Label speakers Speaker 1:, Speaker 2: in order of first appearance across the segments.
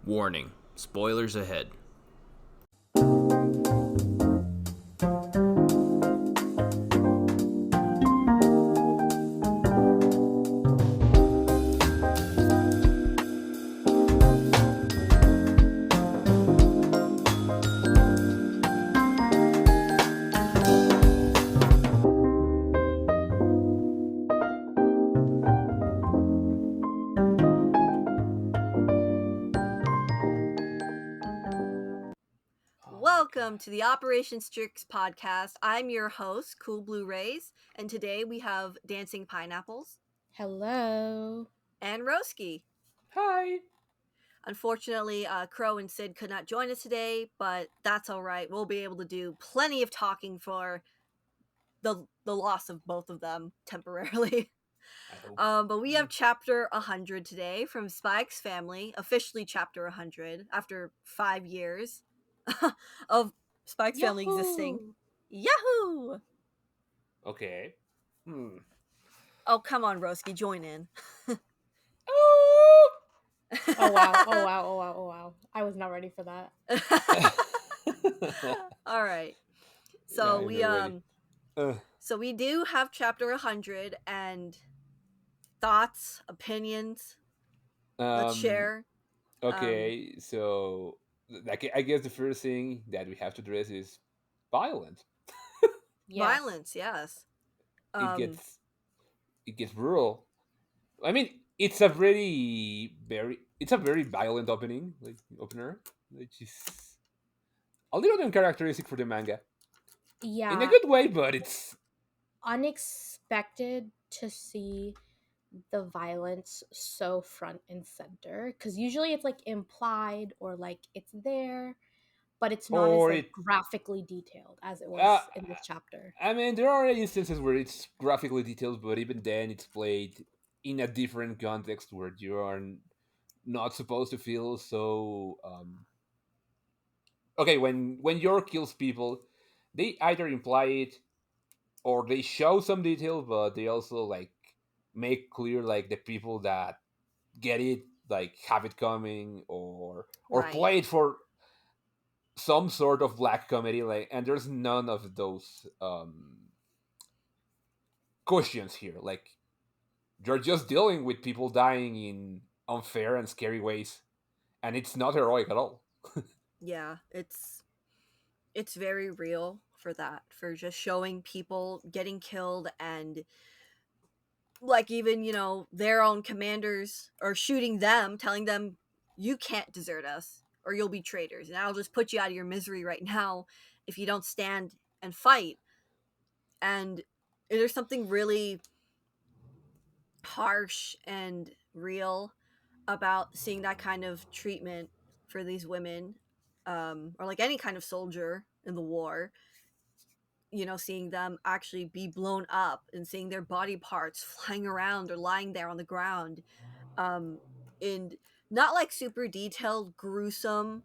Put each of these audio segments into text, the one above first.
Speaker 1: Warning, spoilers ahead.
Speaker 2: Welcome to the Operation STRIX podcast. I'm your host, Cool Blue Rays, and today we have Dancing Pineapples
Speaker 3: Hello.
Speaker 2: and Roski.
Speaker 4: Hi.
Speaker 2: Unfortunately, Crow and Sid could not join us today, but that's all right. We'll be able to do plenty of talking for the loss of both of them temporarily.
Speaker 4: I hope.
Speaker 2: But we have chapter 100 today from Spike's Family, officially chapter 100 after 5 years of Spike's Family existing. Yahoo!
Speaker 4: Okay.
Speaker 2: Oh, come on, Roski, join in.
Speaker 4: Oh!
Speaker 3: Oh wow. I was not ready for that.
Speaker 2: All right. So
Speaker 4: Yeah,
Speaker 2: so we do have chapter 100 and thoughts, opinions. Let's share.
Speaker 4: Okay, so I guess the first thing that we have to address is violence.
Speaker 3: Yes.
Speaker 2: Violence, yes.
Speaker 4: It gets it gets brutal. I mean, it's a very violent opener, which is a little uncharacteristic for the manga in a
Speaker 3: Yeah.
Speaker 4: good way, but it's
Speaker 3: Unexpected to see the violence so front and center because usually it's like implied or like it's there, but it's not as
Speaker 4: or
Speaker 3: like
Speaker 4: it.
Speaker 3: graphically detailed as it
Speaker 4: Uh,
Speaker 3: was in this chapter.
Speaker 4: I mean, there are instances where it's graphically detailed, but even then, it's played in a different context where you are not supposed to feel so. Okay, when York kills people, they either imply it or they show some detail, but they also like make clear like the people that get it like have it coming or
Speaker 2: Right.
Speaker 4: play it for some sort of black comedy, like, and there's none of those questions here. Like, you're just dealing with people dying in unfair and scary ways, and it's not heroic at all.
Speaker 2: Yeah, it's very real for that, for just showing people getting killed and like even, their own commanders are shooting them, telling them you can't desert us or you'll be traitors and I'll just put you out of your misery right now if you don't stand and fight. And there's something really harsh and real about seeing that kind of treatment for these women, or like any kind of soldier in the war, seeing them actually be blown up and seeing their body parts flying around or lying there on the ground, and not like super detailed, gruesome,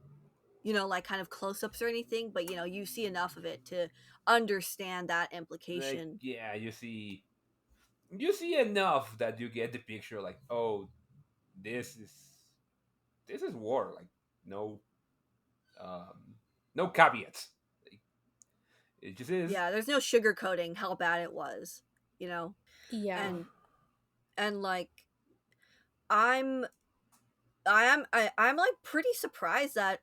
Speaker 2: like kind of close-ups or anything, but you see enough of it to understand that
Speaker 4: Like,
Speaker 2: implication.
Speaker 4: yeah, you see enough that you get the picture. Like, oh, this is this is war. Like, no, um, no caveats. Like, it just is.
Speaker 2: Yeah, there's no sugarcoating how bad it was,
Speaker 3: Yeah.
Speaker 2: and like I'm I'm like pretty surprised that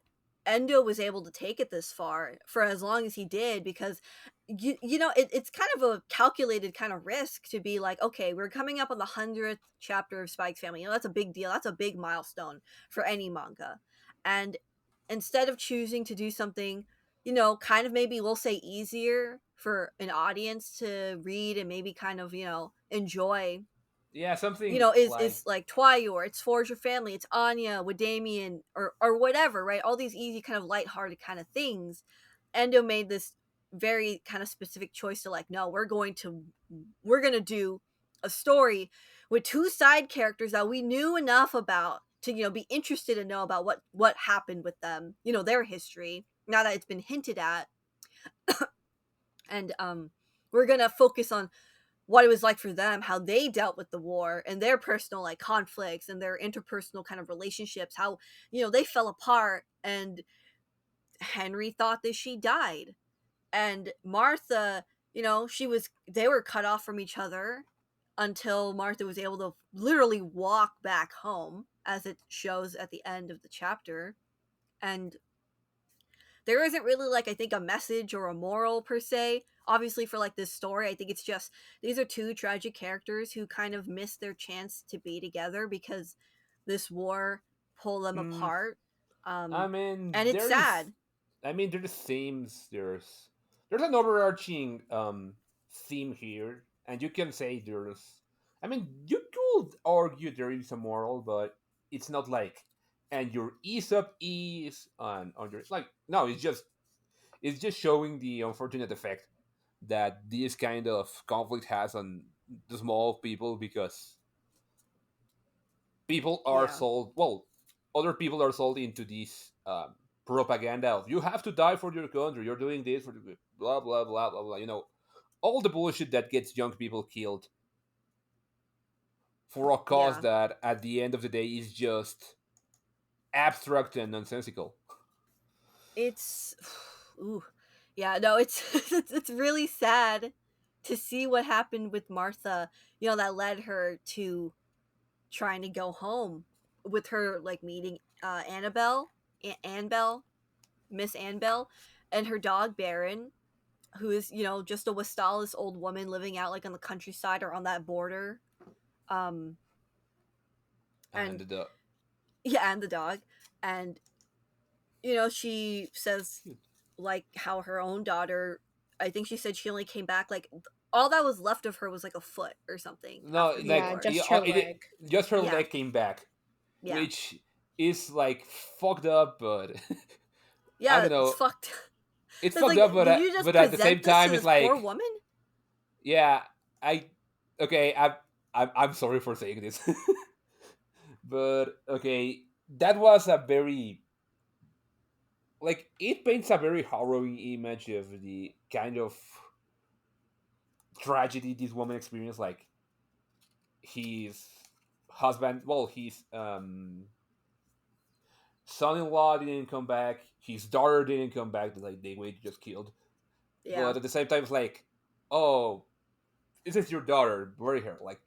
Speaker 2: Endo was able to take it this far for as long as he did, because it's kind of a calculated kind of risk to be like, okay, we're coming up on the 100th chapter of Spike's Family. That's a big deal. That's a big milestone for any manga. And instead of choosing to do something, kind of maybe we'll say easier for an audience to read and maybe kind of, enjoy,
Speaker 4: Yeah, something like
Speaker 2: is like Twayor, it's Forge Your Family, it's Anya with Damien, or whatever, right? All these easy kind of lighthearted kind of things. Endo made this very kind of specific choice to like, no, we're gonna do a story with two side characters that we knew enough about to be interested and know about what happened with them, their history, now that it's been hinted at. And we're gonna focus on what it was like for them, how they dealt with the war and their personal like conflicts and their interpersonal kind of relationships, how, you know, they fell apart, and Henry thought that she died. And Martha, you know, they were cut off from each other until Martha was able to literally walk back home, as it shows at the end of the chapter. And there isn't really like, I think, a message or a moral per se, obviously, for like this story. I think it's just these are two tragic characters who kind of missed their chance to be together because this war pulled them
Speaker 4: Mm,
Speaker 2: apart.
Speaker 4: I mean,
Speaker 2: And it's sad.
Speaker 4: there's themes. There's an overarching theme here, and you can say there's. I mean, you could argue there is a moral, but it's not like, and your Aesop is on your like. No, it's just showing the unfortunate effect that this kind of conflict has on the small people, because people are
Speaker 2: Yeah.
Speaker 4: sold, well, other people are sold into this propaganda of you have to die for your country, you're doing this for the blah blah blah blah blah, all the bullshit that gets young people killed for a cause
Speaker 2: Yeah.
Speaker 4: that at the end of the day is just abstract and nonsensical.
Speaker 2: It's ooh. Yeah, no, it's it's really sad to see what happened with Martha, you know, that led her to trying to go home, with her like meeting Annabelle, Annabelle, Miss Annabelle, and her dog Baron, who is, you know, just a Westalis old woman living out like on the countryside or on that border. Um
Speaker 4: And
Speaker 2: and
Speaker 4: the
Speaker 2: yeah, and the dog. And you know, she says like how her own daughter, I think she said she only came back like all that was left of her was like a foot or something
Speaker 4: no,
Speaker 2: after the
Speaker 4: like
Speaker 3: Yeah,
Speaker 2: war.
Speaker 3: just her leg.
Speaker 4: just her
Speaker 2: Yeah.
Speaker 4: leg came back,
Speaker 2: Yeah.
Speaker 4: which is like fucked up, but I
Speaker 2: Yeah,
Speaker 4: don't
Speaker 2: it's
Speaker 4: know,
Speaker 2: fucked.
Speaker 4: it's
Speaker 2: It's
Speaker 4: fucked
Speaker 2: like,
Speaker 4: up,
Speaker 2: did you just
Speaker 4: but at the same
Speaker 2: present this to
Speaker 4: time it's
Speaker 2: this poor
Speaker 4: like,
Speaker 2: woman?
Speaker 4: yeah, I okay, I'm sorry for saying this, but okay, that was a very, like, it paints a very harrowing image of the kind of tragedy this woman experienced. Like, his husband, well, his son-in-law didn't come back, his daughter didn't come back, like they were just killed.
Speaker 2: Yeah.
Speaker 4: But at the same time, it's like, oh, this is your daughter, bury her. Like,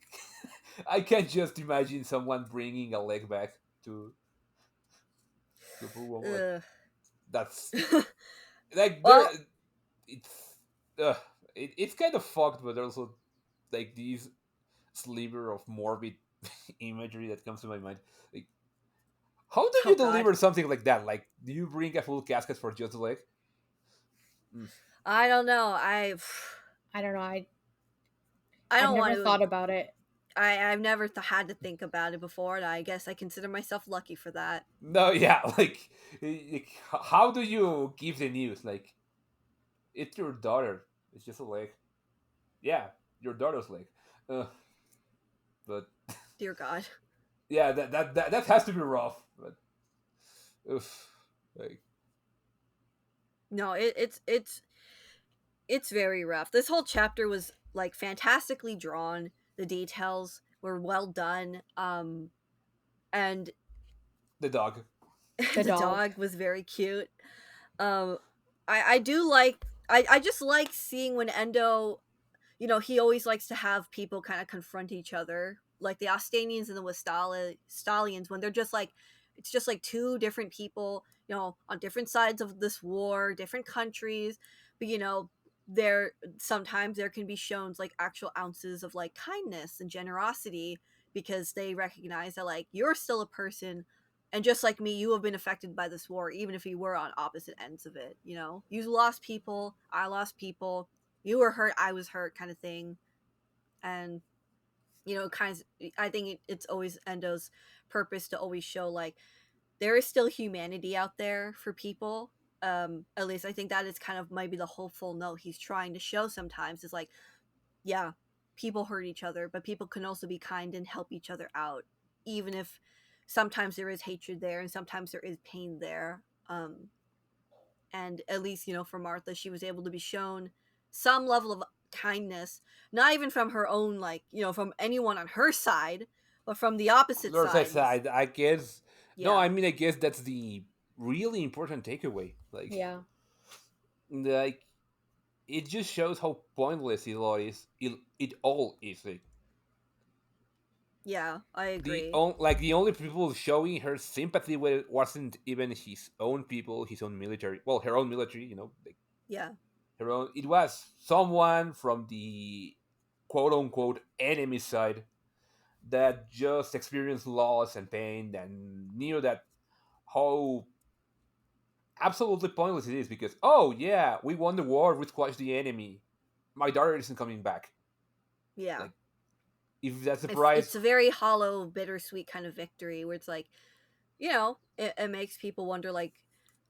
Speaker 4: I can't just imagine someone bringing a leg back to to a poor woman. Like,
Speaker 2: Ugh.
Speaker 4: that's like there.
Speaker 2: Well,
Speaker 4: It's uh, it's kind of fucked, but also like these sliver of morbid imagery that comes to my mind. Like, how do
Speaker 2: oh
Speaker 4: you
Speaker 2: god.
Speaker 4: deliver something like that? Like, do you bring a full casket for just a leg? Mm.
Speaker 2: I don't know.
Speaker 3: I don't know.
Speaker 2: I
Speaker 3: I've
Speaker 2: don't want
Speaker 3: never
Speaker 2: to.
Speaker 3: thought about it.
Speaker 2: I've never had to think about it before, and I guess I consider myself lucky for that.
Speaker 4: No, yeah, like, how do you give the news? Like, it's your daughter. It's just a leg. Yeah, your daughter's leg. Uh, but
Speaker 2: Dear God.
Speaker 4: yeah, that has to be rough. But oof, like,
Speaker 2: No, it's very rough. This whole chapter was like fantastically drawn. The details were well done. And
Speaker 4: the dog.
Speaker 3: The
Speaker 2: the
Speaker 3: dog.
Speaker 2: dog was very cute. Um, I do like. I just like seeing when Endo, you know, he always likes to have people kind of confront each other, like the Ostanians and the Stallions, when they're just like, it's just like two different people, you know, on different sides of this war, different countries, but you know, there sometimes there can be shown like actual ounces of like kindness and generosity because they recognize that like you're still a person, and just like me, you have been affected by this war, even if you were on opposite ends of it. You know, you lost people, I lost people, you were hurt, I was hurt, kind of thing. And you know, kind of, I think it's always Endo's purpose to always show like there is still humanity out there for people. At least I think that is kind of maybe the hopeful note he's trying to show sometimes, is like, yeah, people hurt each other, but people can also be kind and help each other out, even if sometimes there is hatred there and sometimes there is pain there. And at least, you know, for Martha, she was able to be shown some level of kindness, not even from her own, like, from anyone on her side, but from the opposite
Speaker 4: North
Speaker 2: sides.
Speaker 4: side, I guess. No,
Speaker 2: Yeah.
Speaker 4: I mean, I guess that's the really important takeaway.
Speaker 3: Yeah.
Speaker 4: Like it just shows how pointless it all is. It all is. Like,
Speaker 2: Yeah, I
Speaker 4: the
Speaker 2: agree.
Speaker 4: like the only people showing her sympathy with wasn't even his own people, his own military. Well, her own military, like
Speaker 2: Yeah.
Speaker 4: her own. It was someone from the quote unquote enemy side that just experienced loss and pain and knew that how absolutely pointless it is because oh yeah, we won the war, we squashed the enemy. My daughter isn't coming back.
Speaker 2: Yeah.
Speaker 4: Like if that's the
Speaker 2: It's
Speaker 4: price,
Speaker 2: a very hollow, bittersweet kind of victory where it's like, it makes people wonder, like,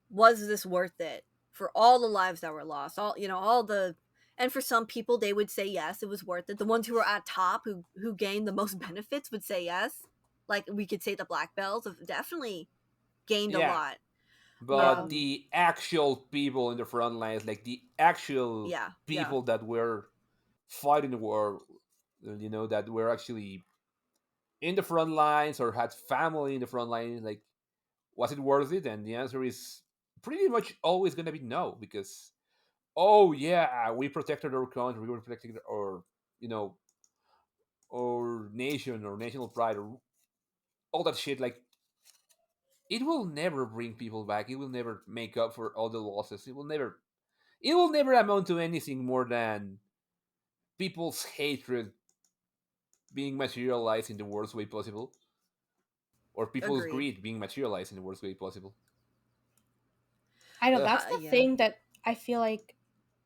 Speaker 2: was this worth it for all the lives that were lost? All the, and for some people, they would say yes, it was worth it. The ones who were at top, who gained the most benefits, would say yes. Like we could say the black belts have definitely gained a
Speaker 4: yeah.
Speaker 2: lot.
Speaker 3: Yeah.
Speaker 4: But the actual people in the front lines, like the actual
Speaker 2: Yeah, yeah,
Speaker 4: people that were fighting the war, that were actually in the front lines or had family in the front lines, like was it worth it? And the answer is pretty much always going to be no, because oh yeah, we protected our country, we were protecting our or nation or national pride or all that shit. Like it will never bring people back, it will never make up for all the losses, it will never amount to anything more than people's hatred being materialized in the worst way possible, or people's
Speaker 2: agreed.
Speaker 4: greed being materialized in the worst way possible.
Speaker 3: I know that's the
Speaker 2: Yeah,
Speaker 3: thing that I feel like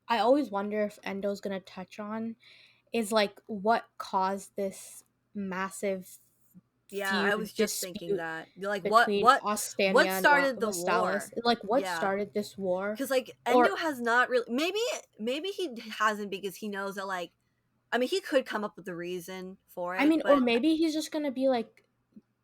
Speaker 3: I always wonder if Endo's gonna touch on is like what caused this massive
Speaker 2: yeah. I
Speaker 3: feud
Speaker 2: was just thinking
Speaker 3: dispute
Speaker 2: that, like, what
Speaker 3: between
Speaker 2: what what
Speaker 3: Ostania and
Speaker 2: started the
Speaker 3: Vastalis.
Speaker 2: war?
Speaker 3: Like what
Speaker 2: Yeah,
Speaker 3: started this war?
Speaker 2: because like
Speaker 3: Or
Speaker 2: Endo has not really. Maybe he hasn't, because he knows that, like, I mean, he could come up with a reason for
Speaker 3: I
Speaker 2: it,
Speaker 3: mean, or
Speaker 2: but
Speaker 3: maybe he's just gonna be like,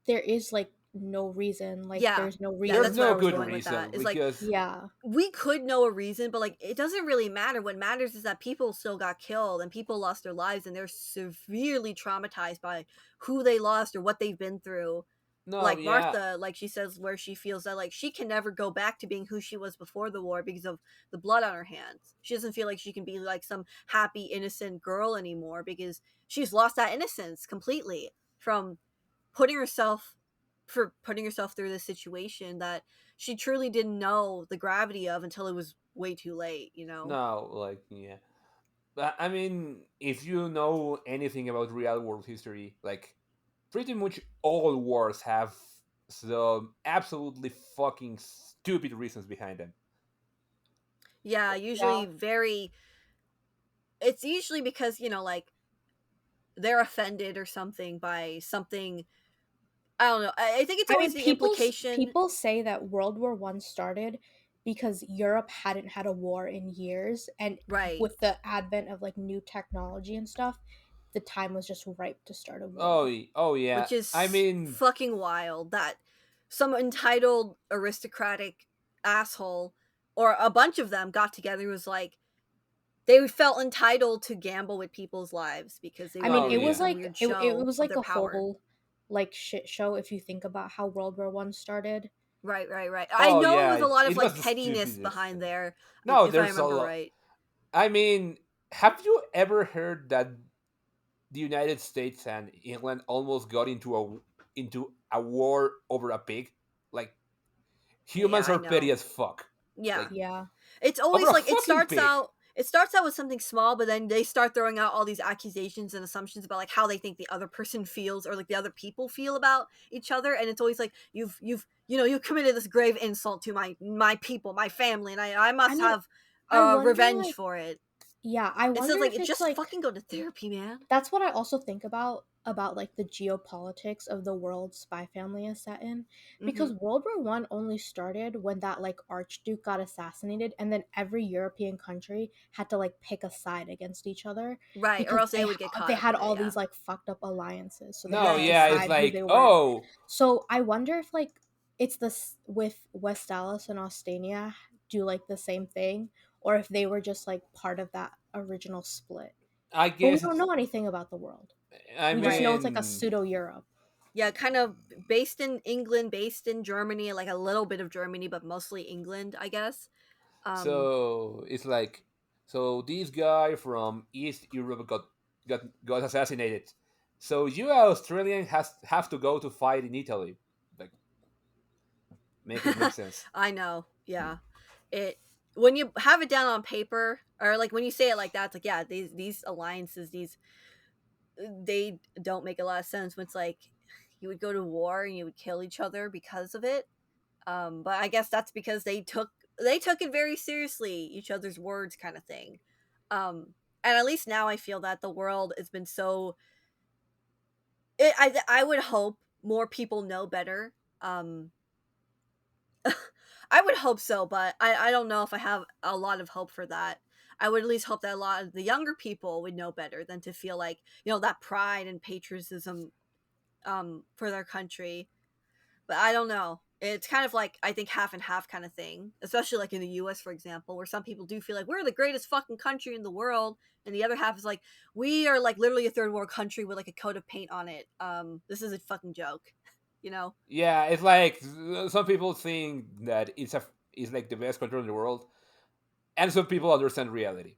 Speaker 3: there is like no reason, like
Speaker 2: yeah,
Speaker 3: there's no
Speaker 2: yeah,
Speaker 4: There's
Speaker 3: reason
Speaker 2: that's where I
Speaker 4: no
Speaker 3: for
Speaker 2: was
Speaker 3: the
Speaker 4: good
Speaker 3: war.
Speaker 2: going with that.
Speaker 4: reason
Speaker 2: Is like,
Speaker 4: because
Speaker 3: Yeah,
Speaker 2: we could know a reason, but like it doesn't really matter. What matters is that people still got killed and people lost their lives and they're severely traumatized by who they lost or what they've been through.
Speaker 4: no,
Speaker 2: Like
Speaker 4: yeah,
Speaker 2: Martha, like she says, where she feels that like she can never go back to being who she was before the war because of the blood on her hands. She doesn't feel like she can be like some happy, innocent girl anymore because she's lost that innocence completely from putting herself putting herself through this situation that she truly didn't know the gravity of until it was way too late.
Speaker 4: no, like yeah. But I mean, if you know anything about real world history, like pretty much all wars have some absolutely fucking stupid reasons behind them.
Speaker 2: Yeah,
Speaker 3: yeah.
Speaker 2: usually very, it's usually because, like, they're offended or something by something. I don't know. I think it's
Speaker 3: I
Speaker 2: always
Speaker 3: mean,
Speaker 2: the implication.
Speaker 3: people say that World War One started because Europe hadn't had a war in years, and
Speaker 2: Right.
Speaker 3: with the advent of like new technology and stuff, the time was just ripe to start a
Speaker 4: Oh,
Speaker 3: war.
Speaker 4: oh yeah.
Speaker 2: Which
Speaker 4: I
Speaker 2: is
Speaker 4: mean,
Speaker 2: fucking wild that some entitled aristocratic asshole, or a bunch of them, got together and was like, they felt entitled to gamble with people's lives because they
Speaker 3: I mean,
Speaker 2: wanted
Speaker 4: oh
Speaker 2: to
Speaker 3: it
Speaker 2: make
Speaker 3: was
Speaker 4: yeah.
Speaker 2: some
Speaker 3: like
Speaker 2: weird
Speaker 3: it
Speaker 2: show
Speaker 3: was
Speaker 2: of
Speaker 3: like
Speaker 2: their
Speaker 3: a
Speaker 2: power.
Speaker 3: whole like shit show if you think about how World War One started.
Speaker 2: Right, right, right. I
Speaker 4: Oh
Speaker 2: know it
Speaker 4: yeah.
Speaker 2: was a lot of
Speaker 4: It
Speaker 2: like
Speaker 4: was the
Speaker 2: pettiness
Speaker 4: stupidest
Speaker 2: behind
Speaker 4: thing.
Speaker 2: there,
Speaker 4: No,
Speaker 2: if I
Speaker 4: there's a
Speaker 2: remember
Speaker 4: lot.
Speaker 2: right.
Speaker 4: I mean, have you ever heard that the United States and England almost got into a war over a pig? Like
Speaker 2: Yeah,
Speaker 4: humans
Speaker 2: I
Speaker 4: are petty
Speaker 2: know.
Speaker 4: as fuck.
Speaker 2: Yeah.
Speaker 4: Like
Speaker 3: Yeah.
Speaker 2: It's
Speaker 4: over
Speaker 2: always
Speaker 4: a
Speaker 2: like
Speaker 4: fucking pig.
Speaker 2: it starts out with something small, but then they start throwing out all these accusations and assumptions about like how they think the other person feels or like the other people feel about each other, and it's always like you've committed this grave insult to my people, my family, and I
Speaker 3: I
Speaker 2: must
Speaker 3: mean,
Speaker 2: have
Speaker 3: I wonder
Speaker 2: revenge
Speaker 3: like
Speaker 2: for it.
Speaker 3: yeah, I
Speaker 2: It's just
Speaker 3: wonder
Speaker 2: like
Speaker 3: if
Speaker 2: it
Speaker 3: it's
Speaker 2: just
Speaker 3: like
Speaker 2: fucking go to therapy, man.
Speaker 3: that's what I also think about like the geopolitics of the world Spy Family is set in,
Speaker 2: Hmm.
Speaker 3: because World War One only started when that like Archduke got assassinated, and then every European country had to like pick a side against each other
Speaker 2: Right, or
Speaker 3: because
Speaker 2: else they would get
Speaker 3: they
Speaker 2: caught up
Speaker 3: had
Speaker 2: in it.
Speaker 3: all
Speaker 2: Yeah.
Speaker 3: these like fucked up alliances, so they had
Speaker 4: No,
Speaker 3: to
Speaker 4: yeah,
Speaker 2: Yes.
Speaker 4: it's
Speaker 3: decide who
Speaker 4: like
Speaker 3: they were.
Speaker 4: oh
Speaker 3: So I wonder if like it's this with West Dallas and Ostania do like the same thing, or if they were just like part of that original split.
Speaker 4: I
Speaker 3: But we
Speaker 4: guess
Speaker 3: don't
Speaker 4: it's.
Speaker 3: know anything about the world.
Speaker 4: I
Speaker 3: We just
Speaker 2: Right.
Speaker 3: know it's like a
Speaker 4: mean,
Speaker 3: pseudo Europe.
Speaker 2: Yeah, kind of based in England, based in Germany, like a little bit of Germany, but mostly England, I guess. Um,
Speaker 4: so it's like, so this guy from East Europe got assassinated. So you Australian has have to go to fight in Italy. Like, make it make sense.
Speaker 2: I know. Yeah. It when you have it down on paper or like when you say it like that, it's like yeah, these alliances, these they don't make a lot of sense when it's like you would go to war and you would kill each other because of it. But I guess that's because they took it very seriously, each other's words kind of thing. Um, and at least now I feel that the world has been so. I would hope more people know better. Um, I would hope so, but I don't know if I have a lot of hope for that. I would at least hope that a lot of the younger people would know better than to feel like that pride and patriotism for their country. But I don't know. It's kind of like I think half and half kind of thing, especially like in the U.S. for example, where some people do feel like we're the greatest fucking country in the world, and the other half is like we are like literally a third world country with like a coat of paint on it. This is a fucking joke, you know?
Speaker 4: Yeah, it's like some people think that it's like the best country in the world, and some people understand reality.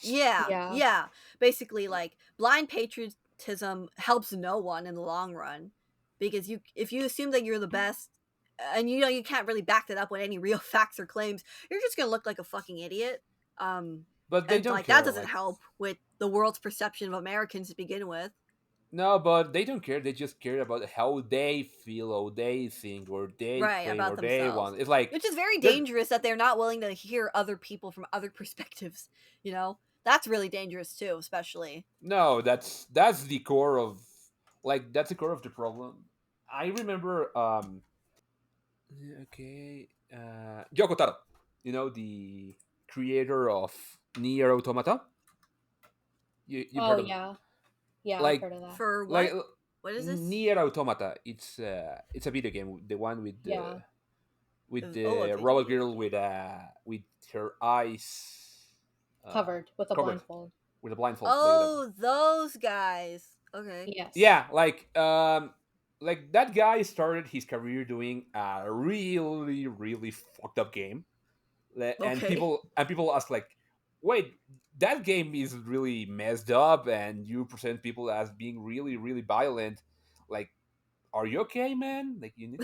Speaker 2: Yeah,
Speaker 3: Yeah.
Speaker 2: yeah. Basically, like blind patriotism helps no one in the long run because if you assume that you're the best and you can't really back that up with any real facts or claims, you're just gonna look like a fucking idiot. Um,
Speaker 4: But they
Speaker 2: and
Speaker 4: don't
Speaker 2: like that
Speaker 4: care.
Speaker 2: doesn't
Speaker 4: Like,
Speaker 2: help with the world's perception of Americans to begin with.
Speaker 4: no, but they don't care. They just care about how they feel, or they think, or they
Speaker 2: Right,
Speaker 4: claim,
Speaker 2: about
Speaker 4: or they
Speaker 2: themselves.
Speaker 4: want. It's like
Speaker 2: Which is very
Speaker 4: they're
Speaker 2: dangerous that they're not willing to hear other people from other perspectives, That's really dangerous too, especially.
Speaker 4: no. That's the core of that's the core of the problem. I remember. Okay. Yoko Taro, the creator of Nier Automata. You've
Speaker 3: Oh
Speaker 4: heard of
Speaker 3: yeah. Yeah, I've
Speaker 4: like
Speaker 3: heard of that.
Speaker 2: For
Speaker 4: like
Speaker 2: what? What is this?
Speaker 4: Nier Automata. It's a video game, the one
Speaker 3: Yeah.
Speaker 4: with
Speaker 2: Oh, a
Speaker 4: the
Speaker 2: video
Speaker 4: robot
Speaker 2: game.
Speaker 4: girl
Speaker 2: Okay.
Speaker 4: with her eyes uh,
Speaker 3: Covered with a
Speaker 4: covered
Speaker 3: blindfold.
Speaker 4: with a blindfold.
Speaker 2: Oh, those guys. Okay.
Speaker 3: Yes.
Speaker 4: Yeah, like that guy started his career doing a really really fucked up game. And
Speaker 2: Okay.
Speaker 4: people ask like, wait, that game is really messed up and you present people as being really really violent. Like, are you okay, man? Like, you need.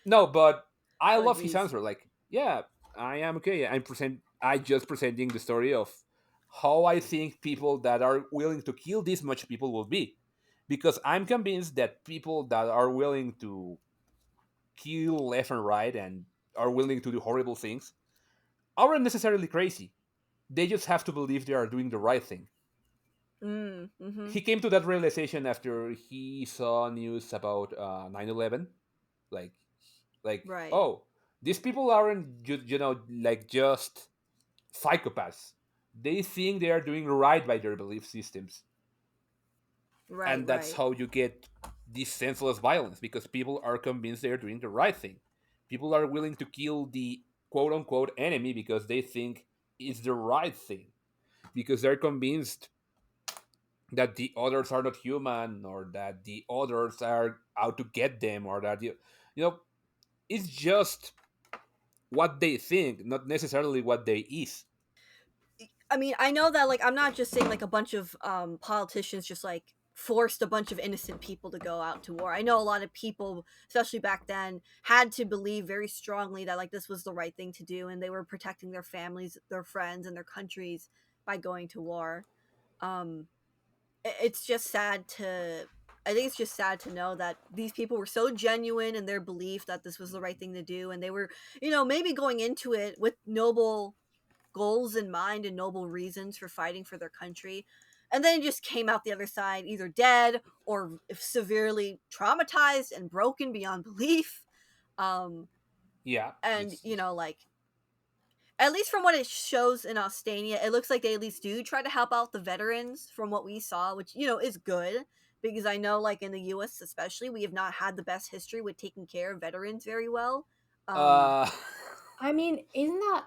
Speaker 4: No, but I
Speaker 2: Oh,
Speaker 4: love his
Speaker 2: jeez.
Speaker 4: answer. Like, yeah, I am okay. I just presenting the story of how I think people that are willing to kill this much people will be, because I'm convinced that people that are willing to kill left and right and are willing to do horrible things aren't necessarily crazy. They just have to believe they are doing the right thing.
Speaker 2: Mm-hmm.
Speaker 4: He came to that realization after he saw news about 9/11. Like,
Speaker 2: Right.
Speaker 4: oh, these people aren't like just psychopaths. They think they are doing right by their belief systems,
Speaker 2: Right,
Speaker 4: and that's
Speaker 2: right.
Speaker 4: how you get this senseless violence, because people are convinced they are doing the right thing. People are willing to kill the quote unquote enemy because they think it's the right thing, because they're convinced that the others are not human, or that the others are out to get them, or that you know it's just what they think, not necessarily what they is.
Speaker 2: I mean, I know that like I'm not just saying like a bunch of politicians just like forced a bunch of innocent people to go out to war. I know a lot of people, especially back then, had to believe very strongly that like this was the right thing to do and they were protecting their families, their friends and their countries by going to war. Um it's just sad to I think it's just sad to know that these people were so genuine in their belief that this was the right thing to do and they were, maybe going into it with noble goals in mind and noble reasons for fighting for their country. And then it just came out the other side either dead or severely traumatized and broken beyond belief. Um,
Speaker 4: Yeah,
Speaker 2: and, like, at least from what it shows in Ostania, it looks like they at least do try to help out the veterans from what we saw, which, is good. Because I know, like, in the US especially, we have not had the best history with taking care of veterans very well. Um,
Speaker 4: uh
Speaker 3: I mean, isn't that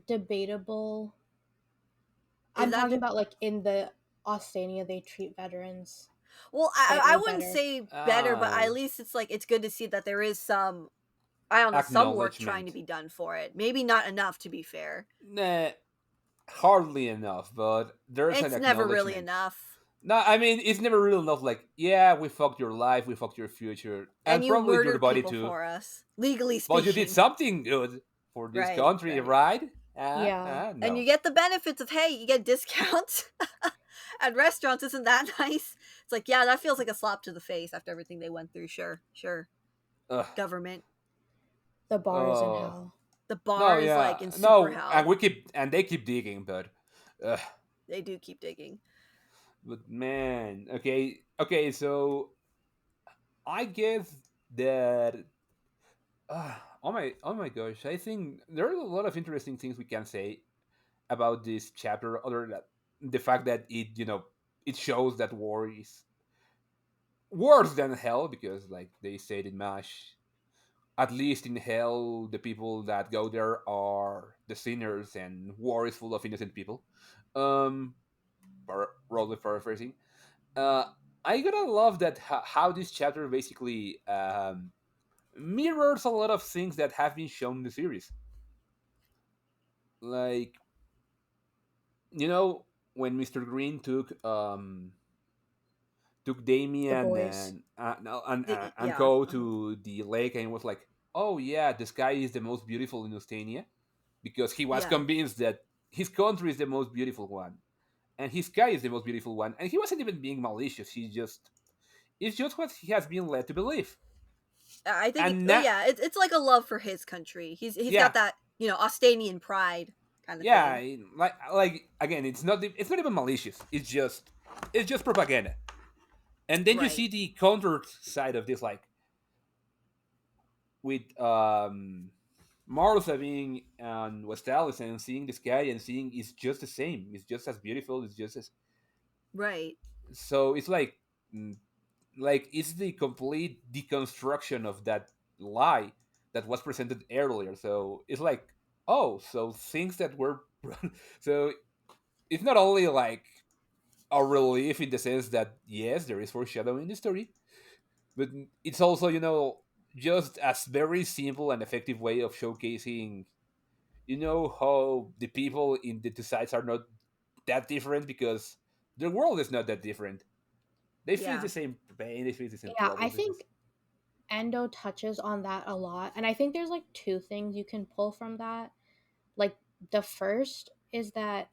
Speaker 3: debatable? I'm talking about like in the Austania, they treat veterans
Speaker 2: Well, I
Speaker 3: slightly
Speaker 2: wouldn't
Speaker 3: better.
Speaker 2: say better, but at least it's like it's good to see that there is some, I don't know, some work trying to
Speaker 4: acknowledgement.
Speaker 2: be done for it. Maybe not enough, to be fair.
Speaker 4: Nah, hardly enough, but there's an
Speaker 2: It's never really
Speaker 4: acknowledgement.
Speaker 2: enough.
Speaker 4: No, I mean it's never real enough. Like, yeah, we fucked your life, we fucked your future,
Speaker 2: And
Speaker 4: and
Speaker 2: you
Speaker 4: probably your
Speaker 2: murdered
Speaker 4: body
Speaker 2: people
Speaker 4: too.
Speaker 2: for us, legally
Speaker 4: But you did
Speaker 2: speaking.
Speaker 4: something good for this
Speaker 2: Right,
Speaker 4: country,
Speaker 2: right.
Speaker 4: right?
Speaker 3: Yeah.
Speaker 2: And
Speaker 4: No.
Speaker 2: you get the benefits of, hey, you get discounts at restaurants. Isn't that nice? It's like, yeah, that feels like a slap to the face after everything they went through. Sure, sure.
Speaker 4: Ugh.
Speaker 2: Government.
Speaker 3: The bar is in
Speaker 4: Oh.
Speaker 3: hell.
Speaker 2: The bar
Speaker 4: No,
Speaker 2: is
Speaker 4: yeah,
Speaker 2: like in super
Speaker 4: no, and
Speaker 2: hell.
Speaker 4: they keep digging, uh,
Speaker 2: They do keep digging.
Speaker 4: but man, okay, so I guess that, oh my gosh, I think there are a lot of interesting things we can say about this chapter, other than the fact that it shows that war is worse than hell, because like they said in Mash, at least in hell, the people that go there are the sinners, and war is full of innocent people. Um, Roughly paraphrasing. Uh, I gotta love that how this chapter basically mirrors a lot of things that have been shown in the series. Like, you know, when Mr. Green took
Speaker 3: The
Speaker 4: Damien
Speaker 3: boys.
Speaker 4: and no, and
Speaker 2: Yeah.
Speaker 4: Co to the lake, and was like, "Oh yeah, the sky is the most beautiful in Ostania," because he was
Speaker 2: Yeah.
Speaker 4: convinced that his country is the most beautiful one, and his sky is the most beautiful one, and he wasn't even being malicious. It's just what he has been led to believe.
Speaker 2: I think
Speaker 4: And now,
Speaker 2: yeah, it's like a love for his country. He's
Speaker 4: yeah,
Speaker 2: got that, Austanian pride kind of
Speaker 4: yeah,
Speaker 2: thing.
Speaker 4: like again, it's not even malicious. It's just propaganda. And then you
Speaker 2: Right.
Speaker 4: see the counter side of this, like with Martha being on West Alice and seeing the sky and seeing it's just the same. It's just as beautiful. It's just as,
Speaker 2: Right.
Speaker 4: so it's mm, like it's the complete deconstruction of that lie that was presented earlier. So it's like, oh, so things that were so it's not only like a relief in the sense that yes, there is foreshadowing in the story, but it's also, just a very simple and effective way of showcasing, how the people in the two sides are not that different, because the world is not that different. They face
Speaker 2: Yeah.
Speaker 4: the same pain, they face the same
Speaker 3: Yeah, I
Speaker 4: problems. It's just,
Speaker 3: think Endo touches on that a lot. And I think there's like two things you can pull from that. Like the first is that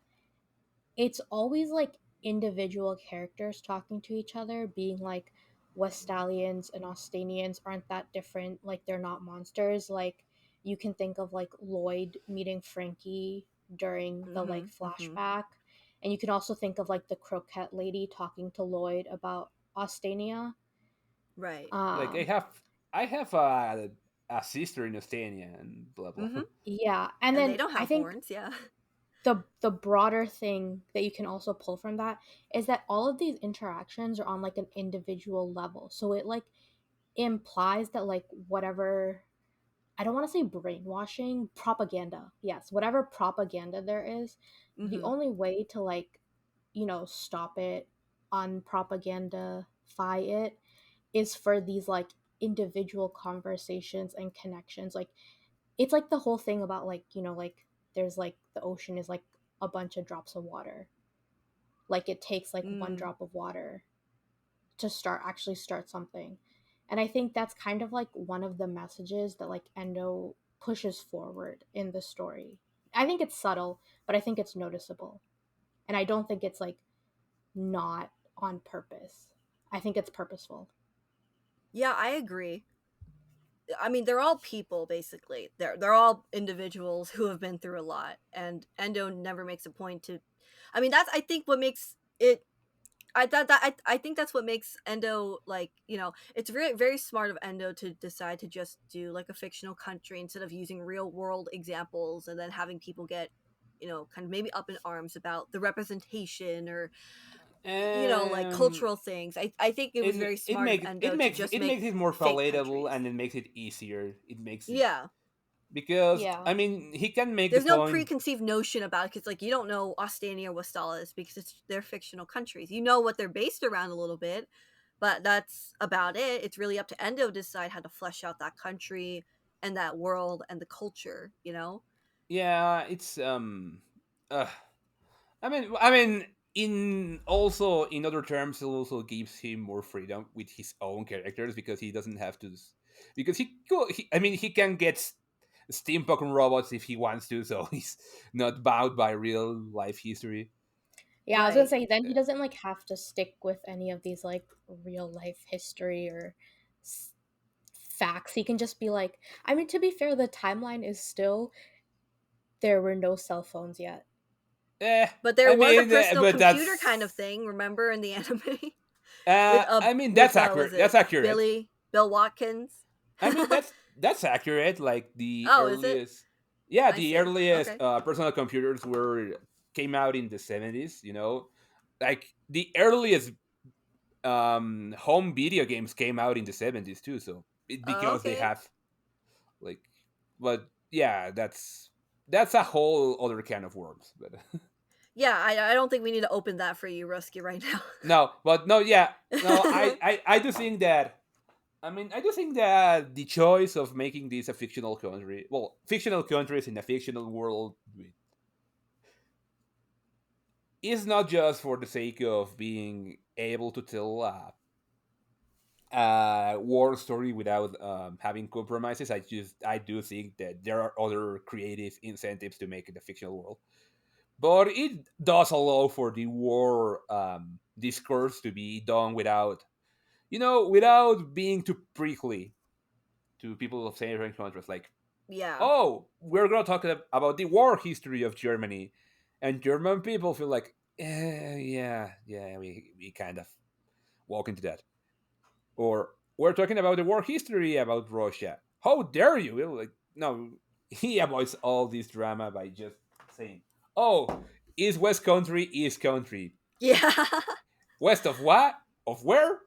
Speaker 3: it's always like individual characters talking to each other, being like Westalians and Austanians aren't that different. Like they're not monsters. Like you can think of like Lloyd meeting Frankie during the like
Speaker 2: Mhm. Mhm.
Speaker 3: flashback. And you can also think of like the croquette lady talking to Lloyd about Austania.
Speaker 2: Right.
Speaker 4: like
Speaker 3: Um,
Speaker 4: I have a sister in Estonia and blah blah.
Speaker 2: Mhm.
Speaker 3: yeah. And
Speaker 2: And they
Speaker 3: then
Speaker 2: don't
Speaker 3: I
Speaker 2: have
Speaker 3: think
Speaker 2: horns, yeah.
Speaker 3: the broader thing that you can also pull from that is that all of these interactions are on like an individual level. So it like implies that like whatever, I don't want to say brainwashing, propaganda. Yes, whatever propaganda there is, the
Speaker 2: Mhm.
Speaker 3: only way to like, stop it, unpropagandify it, is for these like individual conversations and connections. Like it's like the whole thing about like, like there's like the ocean is like a bunch of drops of water. Like it takes like one
Speaker 2: Mm.
Speaker 3: drop of water to start something. And I think that's kind of like one of the messages that like Endo pushes forward in the story. I think it's subtle, but I think it's noticeable. And I don't think it's like not on purpose. I think it's purposeful.
Speaker 2: Yeah, I agree. I mean, they're all people basically. They're all individuals who have been through a lot, and Endo never makes a point to. I mean, that's I think what makes it. I think that's what makes Endo like, it's very very smart of Endo to decide to just do like a fictional country instead of using real world examples and then having people get, kind of maybe up in arms about the representation or, like
Speaker 4: um
Speaker 2: cultural things. I think it was very smart of Endo to just
Speaker 4: it
Speaker 2: make
Speaker 4: makes it more
Speaker 2: fake
Speaker 4: palatable,
Speaker 2: countries.
Speaker 4: and it makes it easier. It makes it
Speaker 2: Yeah.
Speaker 4: because
Speaker 3: Yeah.
Speaker 4: I mean he can make
Speaker 2: There's
Speaker 4: the
Speaker 2: no
Speaker 4: point.
Speaker 2: preconceived notion about it because, like, you don't know Ostania or Westalis because they're fictional countries. You know what they're based around a little bit, but that's about it. It's really up to Endo to decide how to flesh out that country and that world and the culture. You know?
Speaker 4: Yeah, it's uh, I mean, in also in other terms, it also gives him more freedom with his own characters because he doesn't have to, because I mean, he can get steampunk robots if he wants to, so he's not bound by real life history.
Speaker 3: Yeah, I was gonna
Speaker 2: Right.
Speaker 3: say then he
Speaker 4: Yeah.
Speaker 3: doesn't like have to stick with any of these like real life history or s- facts. He can just be like, I mean, to be fair, the timeline is still there were no cell phones yet.
Speaker 2: But there
Speaker 4: I
Speaker 2: was a
Speaker 4: mean,
Speaker 2: personal
Speaker 4: but
Speaker 2: computer kind of
Speaker 4: that's
Speaker 2: thing. Remember in the anime with
Speaker 4: I mean
Speaker 2: with
Speaker 4: that's accurate.
Speaker 2: was
Speaker 4: That's
Speaker 2: it
Speaker 4: accurate.
Speaker 2: Bill Watkins?
Speaker 4: I mean that's accurate. Like the
Speaker 2: Oh, is it?
Speaker 4: earliest, yeah,
Speaker 2: I
Speaker 4: the
Speaker 2: see.
Speaker 4: earliest
Speaker 2: Okay.
Speaker 4: personal computers were came out in the 70s. You know, like the earliest home video games came out in the 70s too. So because they
Speaker 2: Okay.
Speaker 4: have like, but yeah, that's a whole other can of worms. But
Speaker 2: Yeah, I don't think we need to open that for you, Roski, right
Speaker 4: no, but no, yeah, no,
Speaker 2: now.
Speaker 4: I do think that. I mean, I do think that the choice of making this a fictional country, well, fictional countries in a fictional world, is not just for the sake of being able to tell a war story without having compromises. I do think that there are other creative incentives to make it a fictional world, but it does allow for the war discourse to be done without, without being too prickly to people of same countries. Like,
Speaker 2: Yeah.
Speaker 4: oh, we're gonna talk about the war history of Germany, and German people feel like, yeah, we kind of walk into that. Or we're talking about the war history about Russia. How dare you? We're like, no, he avoids all this drama by just saying, oh, is West Country, East Country,
Speaker 2: Yeah.
Speaker 4: west of what, of where?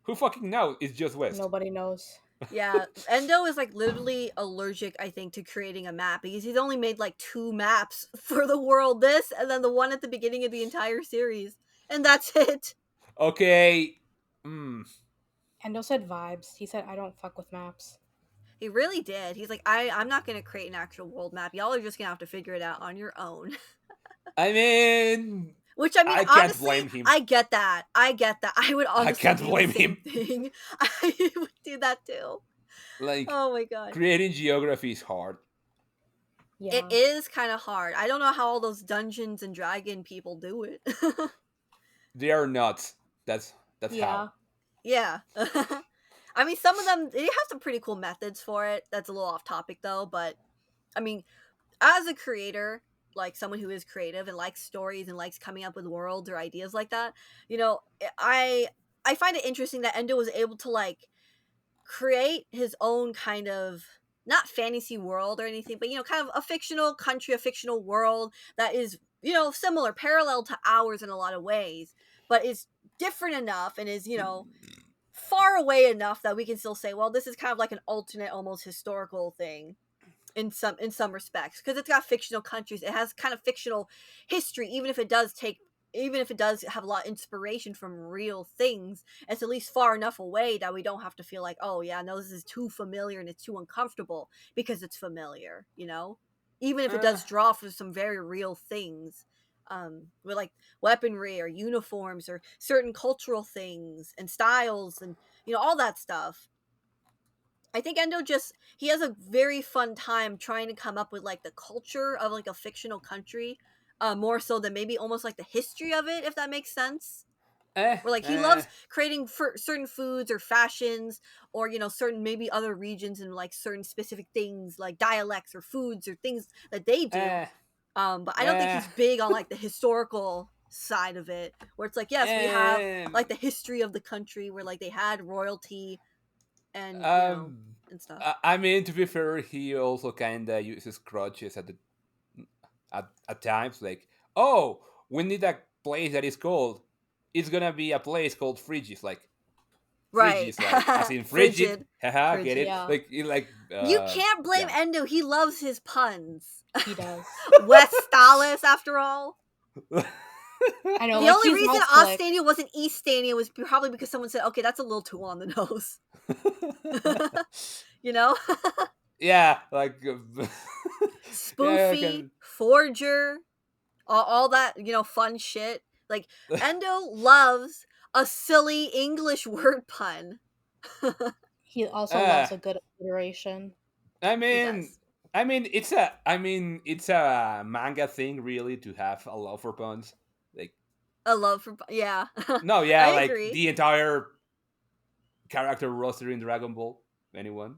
Speaker 4: Who fucking knows? It's just west.
Speaker 3: Nobody knows.
Speaker 2: Yeah. Endo is like literally allergic, I think, to creating a map because he's only made like 2 maps for the world, this and then the one at the beginning of the entire series. And that's it.
Speaker 4: Okay. Hmm.
Speaker 3: Endo said vibes. He said I don't fuck with maps.
Speaker 2: He really did. He's like, I'm not gonna create an actual world map. Y'all are just gonna have to figure it out on your own.
Speaker 4: I mean,
Speaker 2: Which I mean,
Speaker 4: I can't
Speaker 2: honestly,
Speaker 4: blame him.
Speaker 2: I get that. I get that. I would
Speaker 4: I
Speaker 2: honestly
Speaker 4: can't
Speaker 2: do the
Speaker 4: blame
Speaker 2: same
Speaker 4: him.
Speaker 2: thing. I would do that too.
Speaker 4: Like,
Speaker 2: Oh my god.
Speaker 4: creating geography is hard.
Speaker 2: It
Speaker 3: Yeah.
Speaker 2: is kind of hard. I don't know how all those Dungeons and Dragon people do it.
Speaker 4: They are nuts. That's how.
Speaker 3: Yeah.
Speaker 2: Yeah. I mean, some of them, they have some pretty cool methods for it. That's a little off topic though, but I mean, as a creator, like someone who is creative and likes stories and likes coming up with worlds or ideas like that, you know, I find it interesting that Endo was able to like create his own kind of not fantasy world or anything, but kind of a fictional country, a fictional world that is, similar, parallel to ours in a lot of ways, but is different enough and is, far away enough that we can still say, well, this is kind of like an alternate, almost historical thing in some respects because it's got fictional countries. It has kind of fictional history, even if it does have a lot of inspiration from real things. It's at least far enough away that we don't have to feel like, oh yeah, no, this is too familiar and it's too uncomfortable because it's familiar. Even if it
Speaker 4: Uh,
Speaker 2: does draw from some very real things. With like weaponry or uniforms or certain cultural things and styles and all that stuff. I think Endo just he has a very fun time trying to come up with like the culture of like a fictional country, more so than maybe almost like the history of it, if that makes sense.
Speaker 4: eh,
Speaker 2: Where like he
Speaker 4: eh,
Speaker 2: loves creating for certain foods or fashions, or certain maybe other regions and like certain specific things like dialects or foods or things that they do.
Speaker 4: eh,
Speaker 2: But I don't think
Speaker 4: eh,
Speaker 2: he's big on like the historical side of it, where it's like yes, we have
Speaker 4: eh.
Speaker 2: like the history of the country where like they had royalty and
Speaker 4: Um,
Speaker 2: and stuff.
Speaker 4: I mean, to be fair, he also kind of uses crutches at times. Like, oh, we need a place that is cold. It's gonna be a place called Frigis. Like,
Speaker 2: Right.
Speaker 4: Frigis, like as in frigid.
Speaker 2: Frigid.
Speaker 4: Haha, get
Speaker 2: Frigid.
Speaker 4: it?
Speaker 3: Yeah.
Speaker 2: You can't blame
Speaker 4: yeah.
Speaker 2: Endo. He loves his puns.
Speaker 3: He does.
Speaker 2: Westalis, after all.
Speaker 3: I know.
Speaker 2: The
Speaker 3: like,
Speaker 2: only
Speaker 3: he's
Speaker 2: reason
Speaker 3: not slick.
Speaker 2: Ostania wasn't Eastania was probably because someone said, okay, that's a little too on the nose. You know?
Speaker 4: Yeah, like
Speaker 2: Spoofy, Forger, all that, fun shit. Like, Endo loves a silly English word pun.
Speaker 3: He also loves a good alliteration.
Speaker 4: I
Speaker 2: He
Speaker 4: mean,
Speaker 2: does.
Speaker 4: it's a manga thing, really, to have a love for puns. Like,
Speaker 2: A love for, yeah.
Speaker 4: no, yeah,
Speaker 2: I
Speaker 4: like
Speaker 2: agree.
Speaker 4: the entire character roster in Dragon Ball. Anyone?